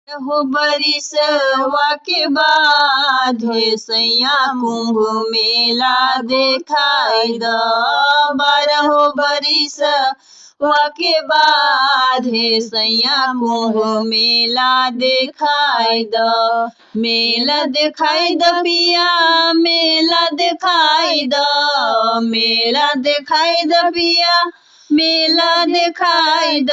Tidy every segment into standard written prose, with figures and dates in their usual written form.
हो बरिसवा के बाद हे सैया कुंभ मेला देखाई द। बारहो बरिसवा के बाद हे सैया कुंभ मेला देखाई द। मेला देखाई द पिया मेला देखाई द। मेला देखाई द पिया मेला देखाई द।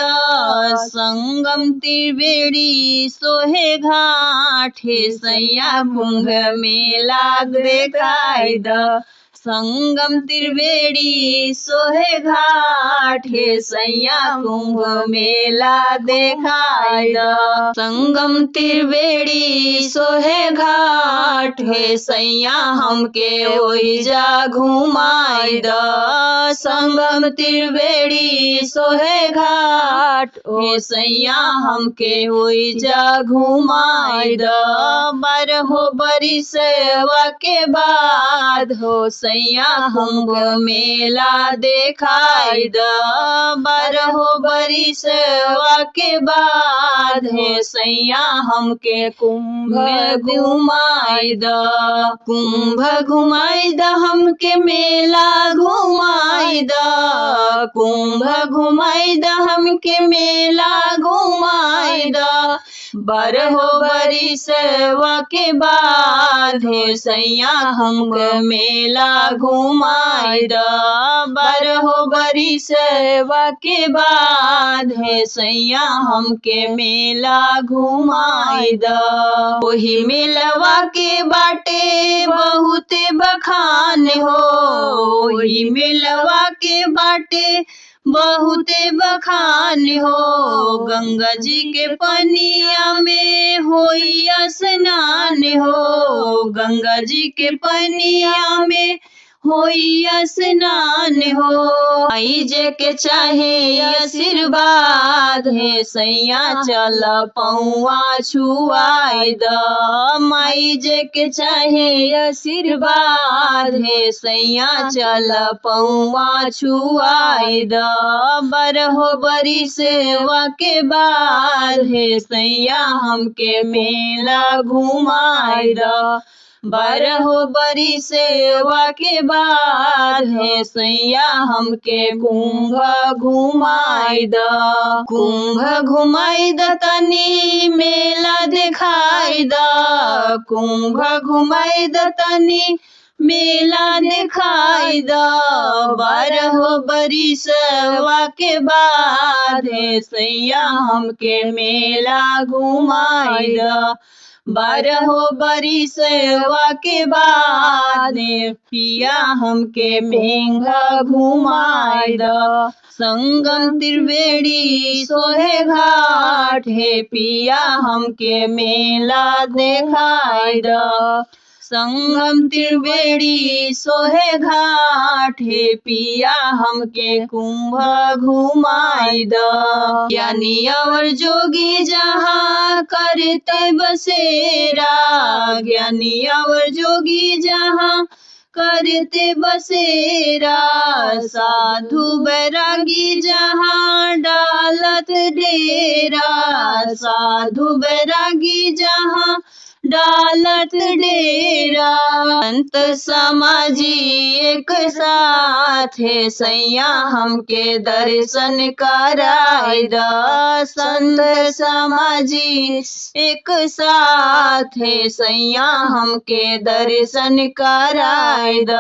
संगम त्रिवेणी सोहे घाट हे सैया कुंभ मेला देखाई द। संगम त्रिवेणी सोहे घाट हे सैया कुंभ मेला देखाई द। संगम त्रिवेणी सोहे घाट हे सैया हमके ओइजा घुमाई द। संगम त्रिवेणी सोहे घाट हे सैया हमके ओइजा घुमाई द। बारहो बरिसवा के बाद हो सैया हमको मेला देखाई द। बारहो बरिसवा के बाद हे सैया हमके कुंभ घुमाई द। कुंभ घुमाई द हमके मेला घुमाई द। कुंभ घुमाई द हमके मेला घुमाई द। बारहो बरिसवा के बाद हे सैया हमको मेला घुमाई द। बारहो बरिसवा के बाद हे सैया हमके मेला घुमाई द। ओही मेलवा के बाटे बहुते बखान हो। ओही मेलवा के बाटे बहुते बखान हो। गंगा जी के पनिया में होई स्नान हो। गंगा जी के पनिया में होई स्नान हो। आई जे के चाहे आशीर्वाद हे सैया चल पौआ छुआई द। माई जे के चाहे आशीर्वाद हे सैया चल पौआ छुआई द। बारहो बरिसवा के बाद हे सैया हमके मेला घुमाई द। बारहो बरिसवा के बाद हे सैया हमके कुंभ घुमाई द। कुंभ घुमाई द तनी मेला देखाई द। कुंभ घुमाई द तनी मेला देखाई द। बारहो बरिसवा के बाद हे सैया हमके मेला घुमाई द। बारहो बरिसवा के बाद पिया हमके मेंघा घुमाई द। संगम त्रिवेणी सोहे घाट हे पिया हमके मेला देखाई द। संगम त्रिवेणी सोहे घाट हे पिया हमके कुंभ घुमाई द। ज्ञानी और जोगी जहाँ करते बसेरा। ज्ञानी और जोगी जहाँ करते बसेरा। साधु बैरागी जहाँ डालत डेरा। साधु बैरागी जहाँ डालत डेरा। संत समाजी एक साथ हे सैया हमके दर्शन कराई द। संत समाजी एक साथ हे सैया हमके दर्शन कराई द।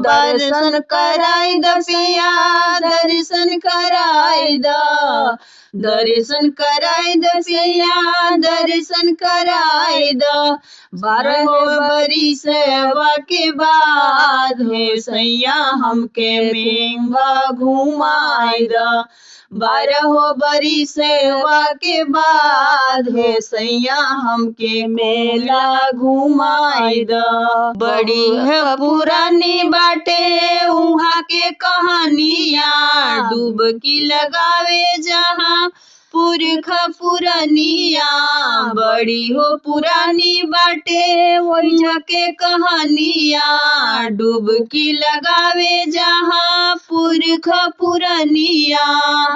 दर्शन कराई द पिया दर्शन कराई द। दर्शन कराई द पिया दर्शन कराई द। बारहो बरिसवा के बाद हे सैया हमके मेंघा घुमाई द। बारहो बरिसवा के बाद हे सैया हमके मेला घुमाई द। बड़ी है पुरानी बाटे उहाँ के कहानिया। डुबकी लगावे जहाँ पुरखा पुरनिया। बड़ी हो पुरानी बाटे वही के कहानिया, डुबकी लगावे जहाँ पुरख पुरनिया।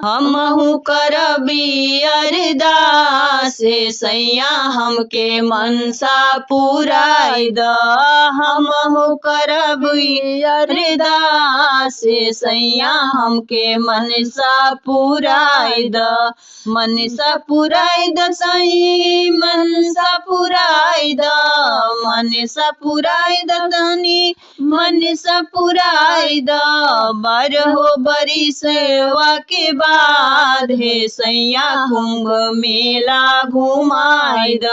हमहु करबी अरदास सैया हमके मनसा पुराई द, हमहु करबी अरदास सैया हमके मनसा पुराई द। मनसा पुराई द सही मनसा पुराई द, मनसा पुराई द तनी मनसा पुराई द। बारहो बरी सेवा के बाद हे सैया कुंभ मेला घुमाई द,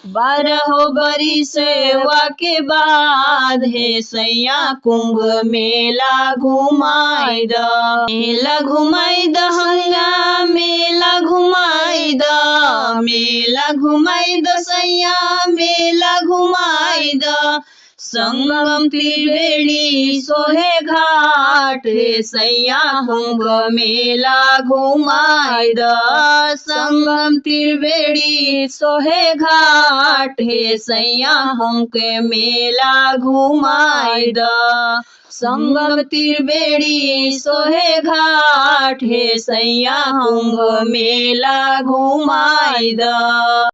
बारहो बरी सेवा के बाद हे सैया कुंभ मेला घुमाई द। मेला घुमाई द हैया मेला घुमाई द, मेला घुमाई द सैया मेला घुमाई द। संगम त्रिवेणी सोहे घाट हे सैया कुंभ मेला घुमाई द, संगम त्रिवेणी सोहे घाट हे सैया हमके मेला घुमाई द। संगम त्रिवेणी सोहे घाट हे सैया कुंभ मेला घुमाई द।